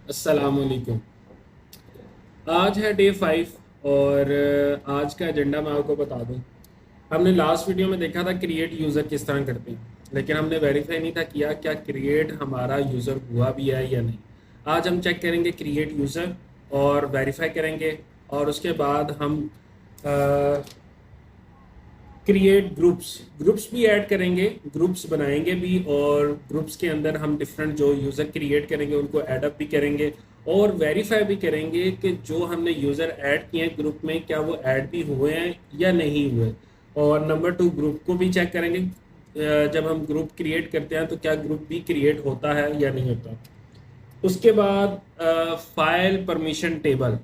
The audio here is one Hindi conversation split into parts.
अस्सलामुअलैकुम। आज है डे 5 और आज का एजेंडा मैं आपको बता दूं। हमने लास्ट वीडियो में देखा था क्रिएट यूज़र किस तरह करते हैं, लेकिन हमने वेरीफाई नहीं था किया क्या क्रिएट हमारा यूज़र हुआ भी है या नहीं। आज हम चेक करेंगे क्रिएट यूज़र और वेरीफाई करेंगे, और उसके बाद हम क्रिएट ग्रुप्स ग्रुप्स भी ऐड करेंगे, ग्रुप्स बनाएंगे भी, और ग्रुप्स के अंदर हम डिफरेंट जो यूज़र क्रिएट करेंगे उनको ऐडअप भी करेंगे और वेरीफाई भी करेंगे कि जो हमने यूज़र ऐड किए हैं ग्रुप में क्या वो ऐड भी हुए हैं या नहीं हुए। और नंबर 2, ग्रुप को भी चेक करेंगे। जब हम ग्रुप क्रिएट करते हैं तो क्या ग्रुप भी क्रिएट होता है या नहीं होता। उसके बाद file permission table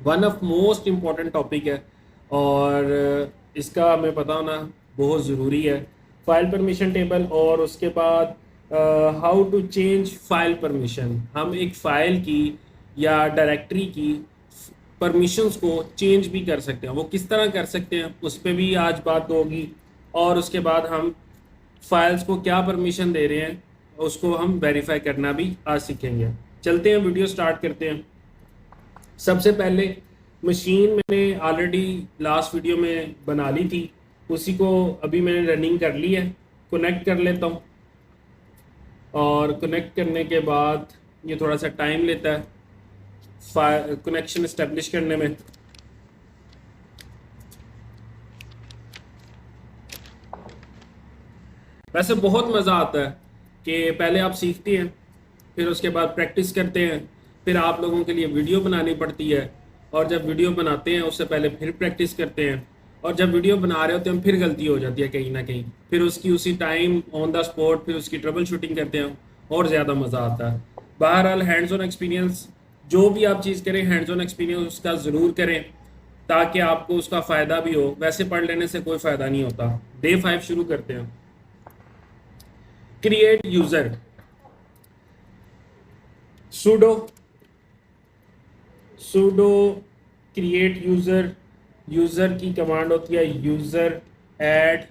one of most important topic है, और इसका हमें पता होना बहुत ज़रूरी है। फाइल परमिशन टेबल, और उसके बाद how to change file permission. हम एक फ़ाइल की या डायरेक्टरी की परमिशंस को चेंज भी कर सकते हैं, वो किस तरह कर सकते हैं उस पर भी आज बात होगी। और उसके बाद हम फाइल्स को क्या परमिशन दे रहे हैं उसको हम वेरीफाई करना भी आज सीखेंगे। चलते हैं, वीडियो स्टार्ट करते हैं। सबसे पहले मशीन मैंने ऑलरेडी लास्ट वीडियो में बना ली थी, उसी को अभी मैंने रनिंग कर ली है। कनेक्ट कर लेता हूँ, और कनेक्ट करने के बाद ये थोड़ा सा टाइम लेता है कनेक्शन इस्टेब्लिश करने में। वैसे बहुत मज़ा आता है कि पहले आप सीखते हैं, फिर उसके बाद प्रैक्टिस करते हैं, फिर आप लोगों के लिए वीडियो बनानी पड़ती है, और जब वीडियो बनाते हैं उससे पहले फिर प्रैक्टिस करते हैं, और जब वीडियो बना रहे होते हैं फिर गलती हो जाती है कहीं ना कहीं, फिर उसकी उसी टाइम ऑन द स्पॉट फिर उसकी ट्रबल शूटिंग करते हैं और ज़्यादा मज़ा आता है। बहरहाल हैंड्स ऑन एक्सपीरियंस, जो भी आप चीज़ करें हैंड्स ऑन एक्सपीरियंस उसका ज़रूर करें ताकि आपको उसका फ़ायदा भी हो। वैसे पढ़ लेने से कोई फ़ायदा नहीं होता। डे 5 शुरू करते हैं। Create user, sudo sudo create user. User की कमांड होती है यूज़र ऐड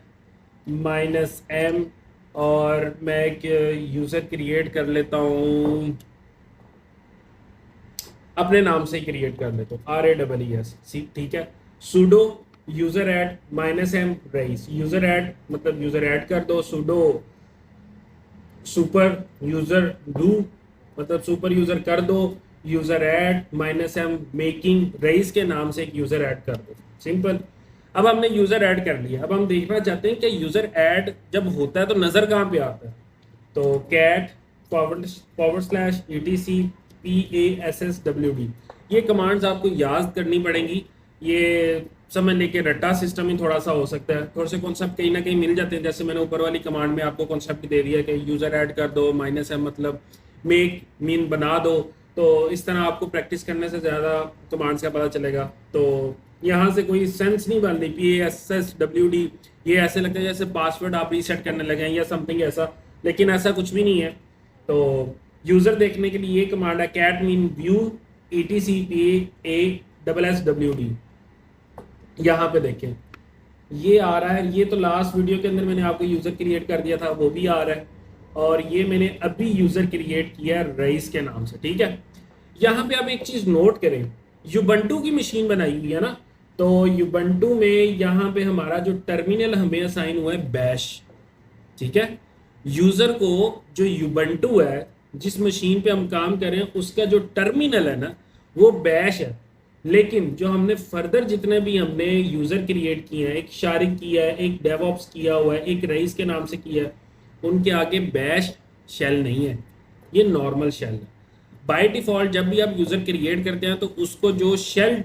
-m, और मैं एक यूज़र क्रिएट कर लेता हूँ, अपने नाम से ही क्रिएट कर लेता हूँ, RAEES, ठीक है। sudo user add -m rice, user add मतलब यूज़र ऐड कर दो। sudo सुपर यूज़र डू मतलब सुपर यूज़र कर दो। User add -m making rice के नाम से एक यूज़र ऐड कर दो, सिंपल। अब हमने यूज़र ऐड कर लिया, अब हम देखना चाहते हैं कि यूज़र ऐड जब होता है तो नज़र कहाँ पे आता है। तो कैट /etc PASSWD, ये कमांड्स आपको याद करनी पड़ेंगी। ये समझ लेके रट्टा सिस्टम ही थोड़ा सा हो सकता है, थोड़े से कॉन्सेप्ट कहीं ना कहीं मिल जाते हैं। जैसे मैंने ऊपर वाली कमांड में आपको कॉन्सेप्ट दे दिया कि यूज़र ऐड कर दो, -m मतलब मेक मीन बना दो। तो इस तरह आपको प्रैक्टिस करने से ज़्यादा कमांड्स का पता चलेगा। तो यहाँ से कोई सेंस नहीं बन रही PASSWD, ये ऐसे लगता है जैसे पासवर्ड आप रीसेट करने लगे हैं या समथिंग ऐसा, लेकिन ऐसा कुछ भी नहीं है। तो यूज़र देखने के लिए ये कमांड है कैट मीन व्यू ETCPASSWD। यहाँ पे देखें ये आ रहा है, ये तो लास्ट वीडियो के अंदर मैंने आपको यूज़र क्रिएट कर दिया था, वो भी आ रहा है। और ये मैंने अभी यूज़र क्रिएट किया रईस के नाम से, ठीक है। यहाँ पे आप एक चीज़ नोट करें, युबंटू की मशीन बनाई हुई है ना, तो युबंटू में यहाँ पे हमारा जो टर्मिनल हमें असाइन हुआ है बैश, ठीक है। यूज़र को जो युबंटू है जिस मशीन पे हम काम कर रहे हैं उसका जो टर्मिनल है ना वो बैश है। लेकिन जो हमने फर्दर जितने भी हमने यूज़र क्रिएट किए हैं, एक शारिक किया है, एक डेवऑप्स किया हुआ है, एक रईस के नाम से किया है, उनके आगे बैश शेल नहीं है, ये नॉर्मल शेल है। बाय डिफ़ॉल्ट जब भी आप यूज़र क्रिएट करते हैं तो उसको जो शेल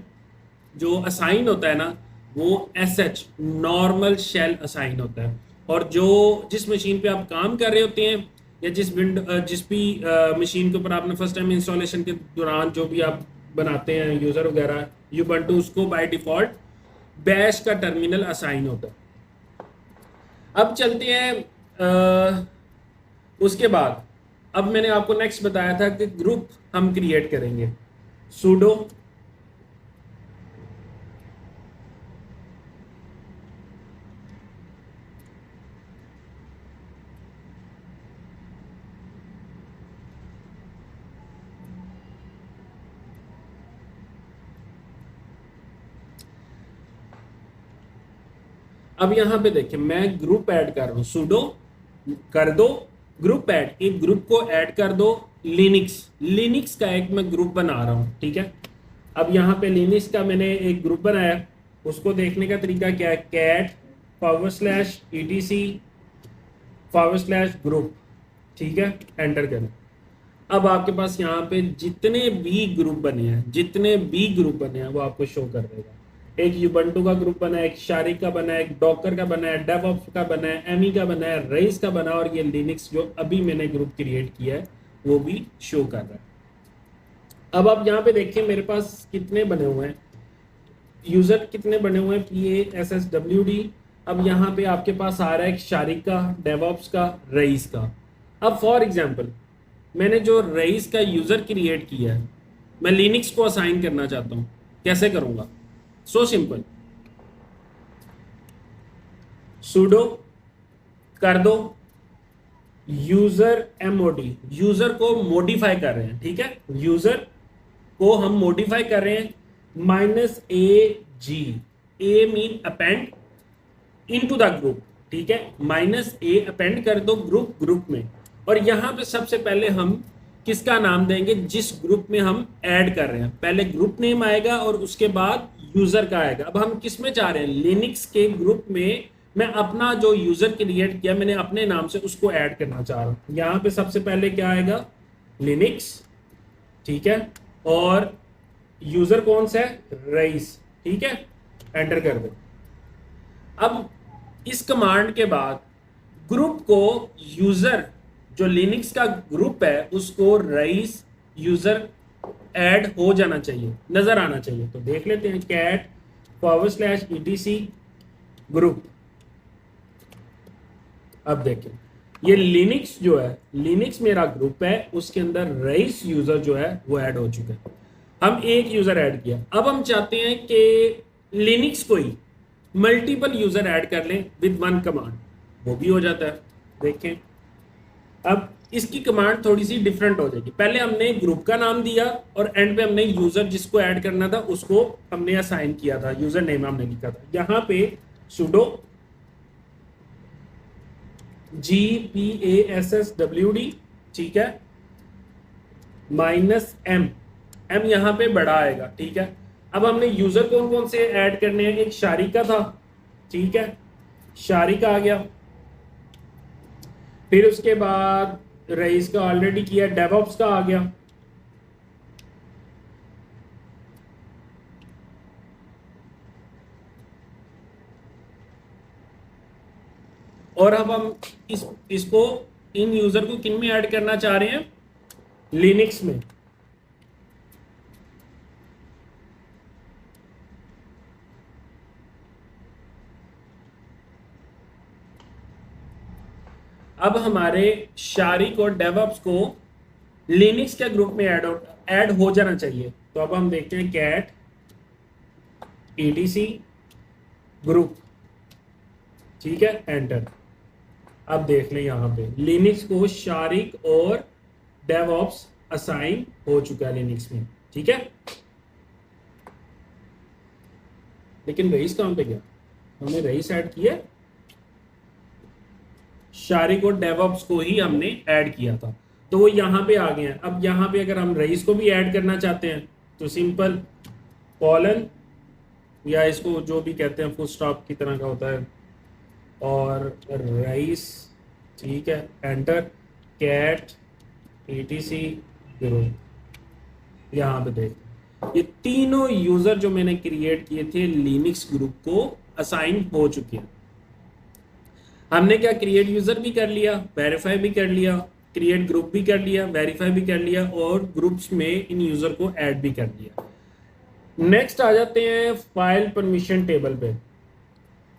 जो असाइन होता है ना वो SH नॉर्मल शेल असाइन होता है। और जो जिस मशीन पे आप काम कर रहे होते हैं या जिस भी मशीन के ऊपर आपने फर्स्ट टाइम इंस्टॉलेशन के दौरान जो भी आप बनाते हैं यूज़र वगैरह यूबंटू, उसको बाय डिफ़ॉल्ट बैश का टर्मिनल असाइन होता है। अब चलते हैं उसके बाद, अब मैंने आपको नेक्स्ट बताया था कि ग्रुप हम क्रिएट करेंगे। sudo अब यहाँ पे देखिए मैं ग्रुप ऐड कर रहा हूँ, सुडो कर दो ग्रुप ऐड, एक ग्रुप को ऐड कर दो लिनक्स, लिनक्स का एक मैं ग्रुप बना रहा हूँ, ठीक है। अब यहाँ पे लिनक्स का मैंने एक ग्रुप बनाया, उसको देखने का तरीका क्या है, कैट /etc/ग्रुप, ठीक है, एंटर करें। अब आपके पास यहाँ पे जितने भी ग्रुप बने हैं, जितने भी ग्रुप बने हैं वो आपको शो कर देगा। एक यूबंटू का ग्रुप बना है, एक शारिक का बना है, एक डॉकर का बना है, डेवऑप्स का बना है, एमी का बना है, रईस का बना है, और ये लिनक्स जो अभी मैंने ग्रुप क्रिएट किया है वो भी शो कर रहा है। अब आप यहाँ पे देखिए मेरे पास कितने बने हुए हैं, यूजर कितने बने हुए हैं, PASSWD। अब यहाँ पे आपके पास आ रहा है शारिक का, डेवऑप्स का, रईस का। अब फॉर एग्जाम्पल मैंने जो रईस का यूजर क्रिएट किया है, मैं लिनक्स को असाइन करना चाहता हूँ, कैसे करूंगा, सो सिंपल, सुडो कर दो यूजर MOD, यूजर को मॉडिफाई कर रहे हैं, ठीक है, यूजर को हम मॉडिफाई कर रहे हैं, -AG, A mean append into the group, ठीक है, -A अपेंड कर दो ग्रुप में। और यहां पे सबसे पहले हम किसका नाम देंगे, जिस ग्रुप में हम ऐड कर रहे हैं, पहले ग्रुप नेम आएगा और उसके बाद यूजर का आएगा। अब हम किस में चाह रहे हैं, लिनक्स के ग्रुप में मैं अपना जो यूजर क्रिएट किया मैंने अपने नाम से, उसको ऐड करना चाह रहा हूं। यहां पे सबसे पहले क्या आएगा, लिनक्स, ठीक है, और यूजर कौन सा है, रईस, ठीक है, एंटर कर दो। अब इस कमांड के बाद ग्रुप को, यूजर जो लिनक्स का ग्रुप है उसको रईस यूजर ऐड हो जाना चाहिए, नजर आना चाहिए। तो देख लेते हैं, कैट /etc ग्रुप। अब देखें ये लिनक्स जो है, लिनक्स मेरा ग्रुप है, उसके अंदर रईस यूजर जो है वो ऐड हो चुका है। हम एक यूजर ऐड किया, अब हम चाहते हैं कि लिनक्स को ही मल्टीपल यूजर ऐड कर लें विद वन कमांड, वो भी हो जाता है। देखें अब इसकी कमांड थोड़ी सी डिफरेंट हो जाएगी। पहले हमने ग्रुप का नाम दिया और एंड पे हमने यूजर जिसको ऐड करना था उसको हमने असाइन किया था, यूजर नेम हमने लिखा था। यहां पे सुडो GPASSWD, ठीक है, -M यहां पे बड़ा आएगा, ठीक है। अब हमने यूजर कौन कौन से ऐड करने हैं, एक शारिका था, ठीक है, शारिका आ गया, फिर उसके बाद रईस का ऑलरेडी किया, डेवऑप्स का आ गया, और अब हम इसको इन यूजर को किन में ऐड करना चाह रहे हैं, लिनक्स में। अब हमारे शारिक और डेवऑप्स को लिनक्स के ग्रुप में ऐड हो जाना चाहिए। तो अब हम देखते हैं कैट etc ग्रुप, ठीक है, एंटर। अब देख लें यहां पे लिनक्स को शारिक और डेवऑप्स असाइन हो चुका है लिनक्स में, ठीक है। लेकिन रईस कहां पे गया, हमने रईस ऐड किया, शारिक और डेवऑप्स को ही हमने ऐड किया था, तो वो यहाँ पे आ गए हैं। अब यहाँ पे अगर हम रईस को भी ऐड करना चाहते हैं तो सिंपल कॉलन, या इसको जो भी कहते हैं फुल स्टॉप की तरह का होता है, और रईस, ठीक है, एंटर, कैट etc ग्रुप। यहाँ पे देख ये तीनों यूजर जो मैंने क्रिएट किए थे लिनक्स ग्रुप को असाइन हो चुके हैं। हमने क्या, क्रिएट यूजर भी कर लिया, वेरीफाई भी कर लिया, क्रिएट ग्रुप भी कर लिया, वेरीफाई भी कर लिया, और ग्रुप्स में इन यूजर को ऐड भी कर लिया। नेक्स्ट आ जाते हैं फाइल परमिशन टेबल पे।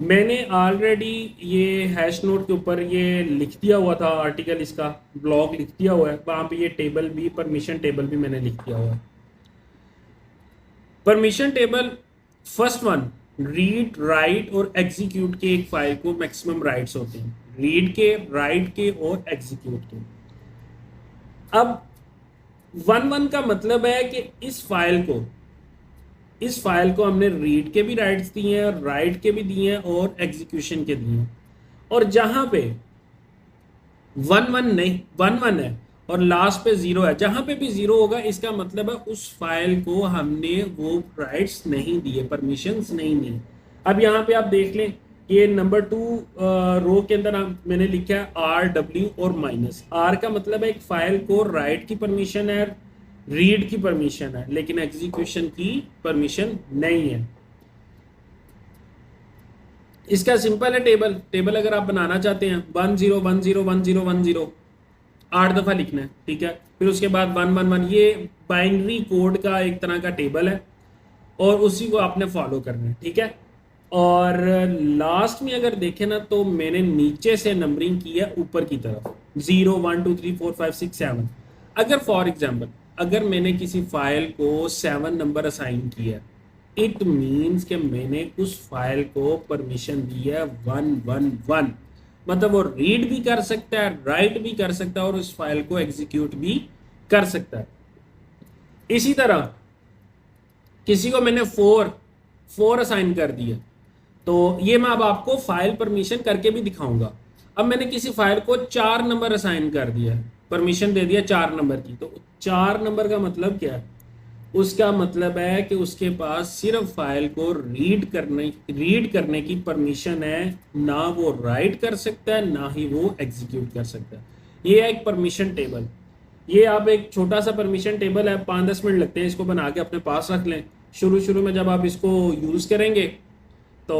मैंने ऑलरेडी ये हैश नोट के ऊपर ये लिख दिया हुआ था आर्टिकल, इसका ब्लॉग लिख दिया हुआ है, वहां पे ये टेबल भी, परमिशन टेबल भी मैंने लिख दिया हुआ है। Permission table first one, read, right और एग्जीक्यूट के एक फाइल को मैक्सिमम राइट्स होते हैं, रीड के, राइट के और एग्जीक्यूट के। अब 1 1 का मतलब है कि इस फाइल को इस फाइल को हमने रीड के भी राइट्स दिए हैं, राइट के भी दिए हैं और एग्जीक्यूशन के दिए हैं। और जहां पे 1 1 नहीं, 1 1 है और लास्ट पे 0 है, जहां पे भी 0 होगा इसका मतलब है उस फाइल को हमने वो राइट्स नहीं दिए, परमिशंस नहीं दी। अब यहाँ पे आप देख लें, ये नंबर 2 रो के अंदर मैंने लिखा है RW और माइनस। R का मतलब है एक फाइल को राइट की परमिशन है, रीड की परमिशन है, लेकिन एग्जीक्यूशन की परमिशन नहीं है। इसका सिंपल है टेबल अगर आप बनाना चाहते हैं 1 0 1 0 1 0 1 0 8 दफ़ा लिखना है, ठीक है। फिर उसके बाद 1 1 1, ये बाइनरी कोड का एक तरह का टेबल है और उसी को आपने फॉलो करना है, ठीक है। और लास्ट में अगर देखें ना तो मैंने नीचे से नंबरिंग की है ऊपर की तरफ 0 1 2 3 4 5 6 7। अगर फॉर एग्जांपल अगर मैंने किसी फाइल को 7 नंबर असाइन किया, इट मीन्स कि मैंने उस फाइल को परमिशन दी है 1 1 1, मतलब वो रीड भी कर सकता है, राइट भी कर सकता है और उस फाइल को एग्जीक्यूट भी कर सकता है। इसी तरह किसी को मैंने 4 असाइन कर दिया, तो ये मैं अब आपको फाइल परमिशन करके भी दिखाऊंगा। अब मैंने किसी फाइल को 4 नंबर असाइन कर दिया, परमिशन दे दिया 4 नंबर की, तो 4 नंबर का मतलब क्या है? उसका मतलब है कि उसके पास सिर्फ फाइल को रीड करने की परमिशन है, ना वो राइट कर सकता है ना ही वो एग्जीक्यूट कर सकता है। ये है एक परमिशन टेबल। ये आप एक छोटा सा परमिशन टेबल है, 5-10 मिनट लगते हैं इसको बना के अपने पास रख लें। शुरू में जब आप इसको यूज़ करेंगे तो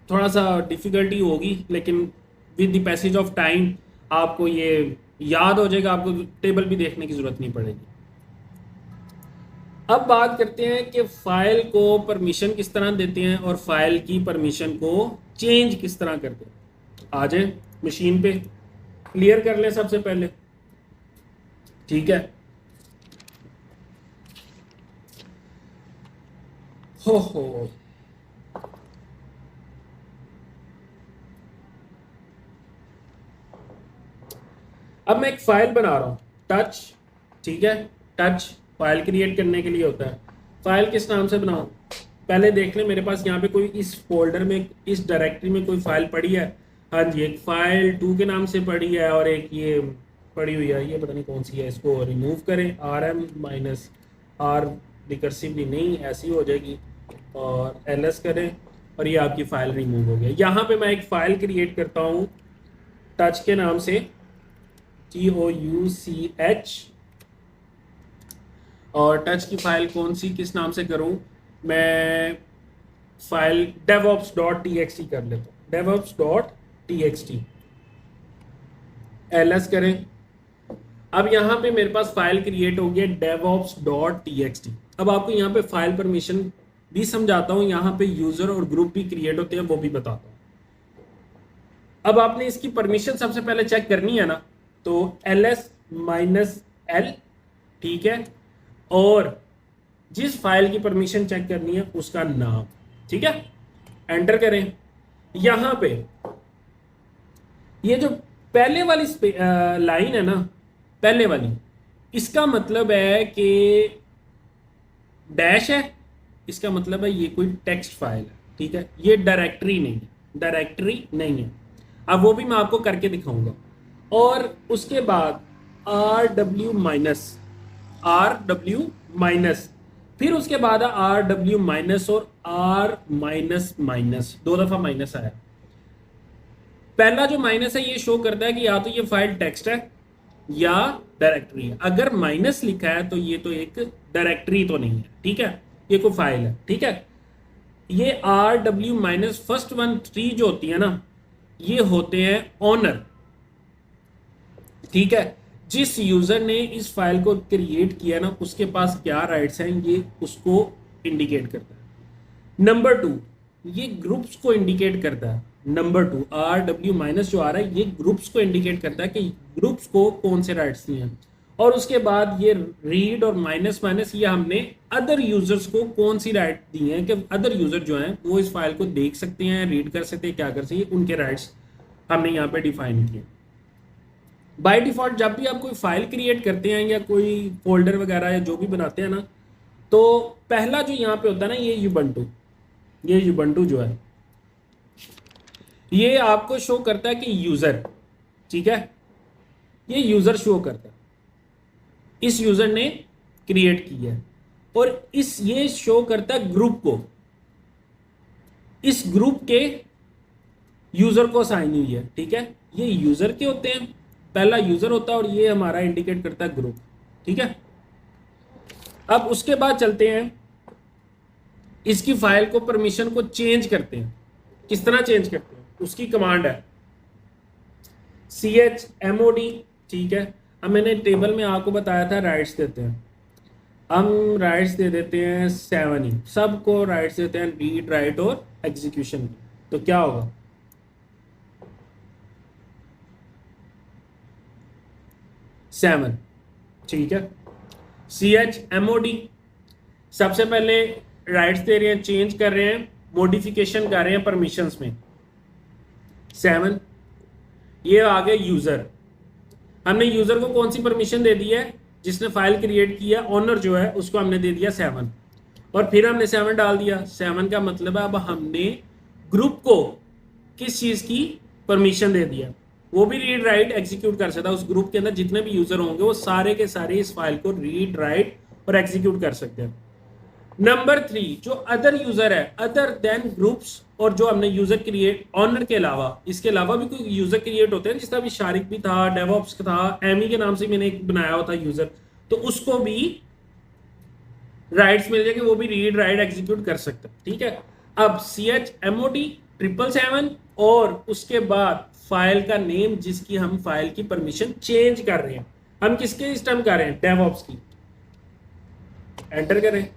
थोड़ा सा डिफ़िकल्टी होगी, लेकिन with the passage of time आपको ये याद हो जाएगा, आपको टेबल भी देखने की ज़रूरत नहीं पड़ेगी। अब बात करते हैं कि फाइल को परमिशन किस तरह देते हैं और फाइल की परमिशन को चेंज किस तरह करते हैं। आ जाए मशीन पे, क्लियर कर लें सबसे पहले, ठीक है। हो अब मैं एक फाइल बना रहा हूं टच, ठीक है। टच फाइल क्रिएट करने के लिए होता है। फाइल किस नाम से बनाऊं? पहले देख लें मेरे पास यहाँ पे कोई इस फोल्डर में, इस डायरेक्टरी में कोई फाइल पड़ी है। हाँ जी, एक फाइल 2 के नाम से पड़ी है और एक ये पड़ी हुई है, ये पता नहीं कौन सी है। इसको रिमूव करें, RM-R रिकर्सिवली नहीं, ऐसी हो जाएगी, और LS करें और ये आपकी फाइल रिमूव हो गया। यहाँ पे मैं एक फाइल क्रिएट करता हूँ टच के नाम से, TOUCH। और टच की फाइल कौन सी, किस नाम से करूं? मैं फाइल devops.txt कर लेता हूं, devops.txt। LS करें। अब यहाँ पे मेरे पास फाइल क्रिएट हो गया devops.txt। अब आपको यहाँ पे फाइल परमिशन भी समझाता हूँ, यहाँ पे यूजर और ग्रुप भी क्रिएट होते हैं, वो भी बताता हूँ। अब आपने इसकी परमिशन सबसे पहले चेक करनी है ना, तो LS-L, ठीक है, और जिस फाइल की परमिशन चेक करनी है उसका नाम, ठीक है, एंटर करें। यहां पे ये जो पहले वाली लाइन है ना, पहले वाली, इसका मतलब है कि डैश है, इसका मतलब है ये कोई टेक्स्ट फाइल है, ठीक है। ये डायरेक्टरी नहीं है। अब वो भी मैं आपको करके दिखाऊंगा। और उसके बाद RW माइनस, फिर उसके बाद RW माइनस और R-, 2 दफा माइनस आया। पहला जो माइनस है ये शो करता है कि या तो ये फाइल टेक्स्ट है या डायरेक्टरी है। अगर माइनस लिखा है तो ये तो एक डायरेक्टरी तो नहीं है, ठीक है, ये कोई फाइल है, ठीक है। ये RW माइनस फर्स्ट 3 जो होती है ना, ये होते हैं ऑनर, ठीक है। जिस यूजर ने इस फाइल को क्रिएट किया ना, उसके पास क्या राइट्स हैं ये उसको इंडिकेट करता है। नंबर 2 ये ग्रुप्स को इंडिकेट करता है। नंबर 2 RW माइनस जो आ रहा है ये ग्रुप्स को इंडिकेट करता है कि ग्रुप्स को कौन से राइट्स दिए हैं। और उसके बाद ये रीड और माइनस ये हमने अदर यूजर्स को कौन सी राइट दी हैं, कि अदर यूजर जो हैं वो इस फाइल को देख सकते हैं, रीड कर सकते हैं, क्या कर सकते हैं, उनके राइट्स हमने यहाँ पे डिफाइन किए। बाय डिफॉल्ट जब भी आप कोई फाइल क्रिएट करते हैं या कोई फोल्डर वगैरह या जो भी बनाते हैं ना, तो पहला जो यहाँ पे होता है ना, ये युबंटू जो है, ये आपको शो करता है कि यूजर, ठीक है, ये यूजर शो करता है, इस यूजर ने क्रिएट की है, और ये शो करता है ग्रुप को, इस ग्रुप के यूजर को असाइन हुई है, ठीक है। ये यूजर के होते हैं, पहला यूजर होता है और ये हमारा इंडिकेट करता है ग्रुप, ठीक है। अब उसके बाद चलते हैं, इसकी फाइल को परमिशन को चेंज करते हैं। किस तरह चेंज करते हैं, उसकी कमांड है chmod, ठीक है। अब मैंने टेबल में आपको बताया था राइट्स देते हैं, हम राइट्स दे देते हैं 7 ही, सबको राइट्स देते हैं, रीड राइट और एग्जीक्यूशन। तो क्या होगा, सेवन, ठीक है। chmod, सबसे पहले राइट्स दे रहे हैं, चेंज कर रहे हैं, मॉडिफिकेशन कर रहे हैं परमिशंस में, 7। ये आ गए यूजर, हमने यूजर को कौन सी परमिशन दे दी है, जिसने फाइल क्रिएट किया, ऑनर जो है उसको हमने दे दिया 7, और फिर हमने 7 डाल दिया। 7 का मतलब है अब हमने ग्रुप को किस चीज की परमिशन दे दिया, वो भी रीड राइट एग्जीक्यूट कर सकता है। उस ग्रुप के अंदर जितने भी यूजर होंगे वो सारे के सारे इस फाइल को रीड राइट और एग्जीक्यूट कर सकते हैं। नंबर 3, जो अदर यूजर है, अदर देन ग्रुप्स, और जो हमने यूजर क्रिएट, ऑनर के अलावा, इसके अलावा भी कोई यूजर क्रिएट होते हैं, जिस तरह भी शारिक भी था, डेवऑप्स का था, एमी के नाम से मैंने एक बनाया हुआ था यूजर, तो उसको भी राइट्स मिल जाएंगे, वो भी रीड राइट एग्जीक्यूट कर सकते हैं, ठीक है। अब chmod 777 और उसके बाद फाइल का नेम जिसकी हम फाइल की परमिशन चेंज कर रहे हैं, हम किसके इस टाइम कर रहे हैं, डेवऑप्स की, एंटर करें।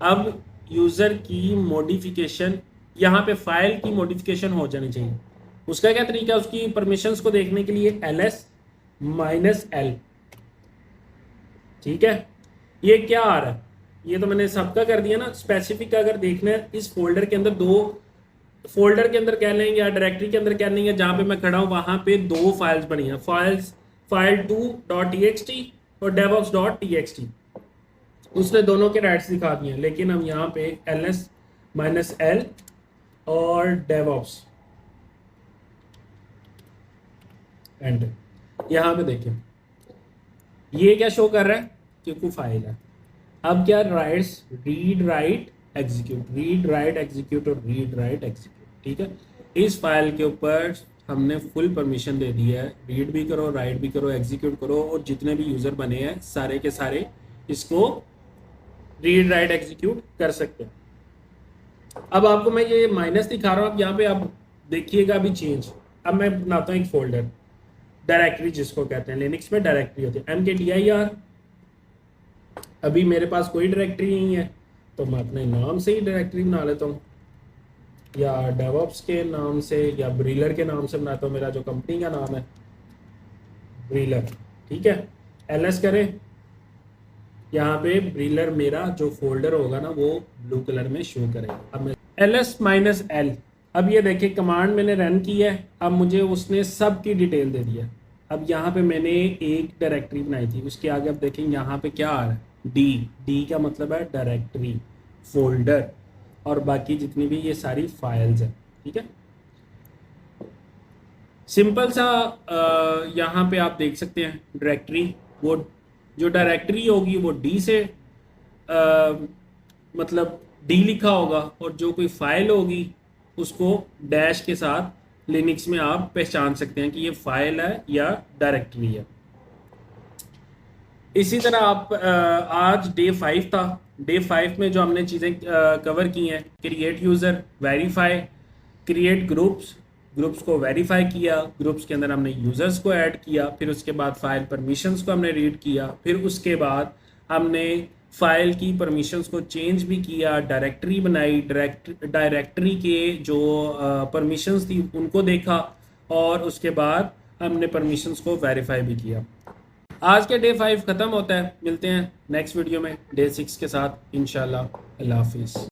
अब यूजर की मॉडिफिकेशन, यहाँ पे फाइल की मॉडिफिकेशन हो जानी चाहिए। उसका क्या तरीका है, उसकी परमिशंस को देखने के लिए ls-l, ठीक है। ये क्या आ रहा है, ये तो मैंने सबका कर दिया ना। स्पेसिफिक अगर देखना है, इस फोल्डर के अंदर, 2 फोल्डर के अंदर कह लेंगे या डायरेक्टरी के अंदर कह लेंगे, जहाँ पे मैं खड़ा हूँ वहाँ पे 2 फाइल्स बनी हैं, file2.txt और devops.txt, उसने दोनों के राइट्स दिखा दिए हैं। लेकिन हम यहाँ पे ls-l और DevOps एंटर, यहाँ पे देखें ये क्या शो कर रहा है, क्योंकि फाइल है। अब क्या rights, read write execute, read write execute और रीड राइट एग्जीक्यूट, ठीक है। इस फाइल के ऊपर हमने फुल परमिशन दे दी है, रीड भी करो, राइट भी करो, एग्जीक्यूट करो, और जितने भी यूजर बने हैं सारे के सारे इसको रीड राइट एग्जीक्यूट कर सकते हैं। अब आपको मैं ये माइनस दिखा रहा हूँ, अब यहाँ पे आप देखिएगा अभी चेंज। अब मैं बनाता हूँ एक फोल्डर, डायरेक्टरी जिसको कहते हैं, लिनक्स में डायरेक्टरी होती है mkdir। अभी मेरे पास कोई डायरेक्टरी नहीं है, तो मैं अपने नाम से ही डायरेक्टरी बना लेता हूँ, या डेवऑप्स के नाम से, या ब्रीलर के नाम से बनाता हूँ। मेरा जो कंपनी का नाम है ब्रीलर, ठीक है। ls करें, यहाँ पे ब्रीलर मेरा जो फोल्डर होगा ना वो ब्लू कलर में शो करेगा। अब मैं ls-l, अब ये देखिए कमांड मैंने रन की है, अब मुझे उसने सब की डिटेल दे दिया। अब यहाँ पे मैंने एक डायरेक्टरी बनाई थी, उसके आगे अब देखें यहाँ पे क्या आ रहा है, डी का मतलब है डायरेक्टरी, फोल्डर, और बाकी जितनी भी ये सारी फाइल्स हैं, ठीक है। सिंपल सा यहाँ पे आप देख सकते हैं डायरेक्टरी, वो जो डायरेक्टरी होगी वो डी से मतलब डी लिखा होगा, और जो कोई फाइल होगी उसको डैश के साथ लिनक्स में आप पहचान सकते हैं कि ये फाइल है या डायरेक्टरी है। इसी तरह आप आज डे 5 था, डे 5 में जो हमने चीज़ें कवर की हैं, create user, verify, create groups, groups को वेरीफाई किया, ग्रुप्स के अंदर हमने यूज़र्स को ऐड किया, फिर उसके बाद फाइल परमिशंस को हमने रीड किया, फिर उसके बाद हमने फाइल की परमिशंस को चेंज भी किया, डायरेक्टरी बनाई, डायरेक्टरी के जो परमिशंस थी उनको देखा, और उसके बाद हमने परमिशंस को वेरीफाई भी किया। आज के डे 5 ख़त्म होता है, मिलते हैं नेक्स्ट वीडियो में डे 6 के साथ इंशाल्लाह। अल्लाह हाफिज़।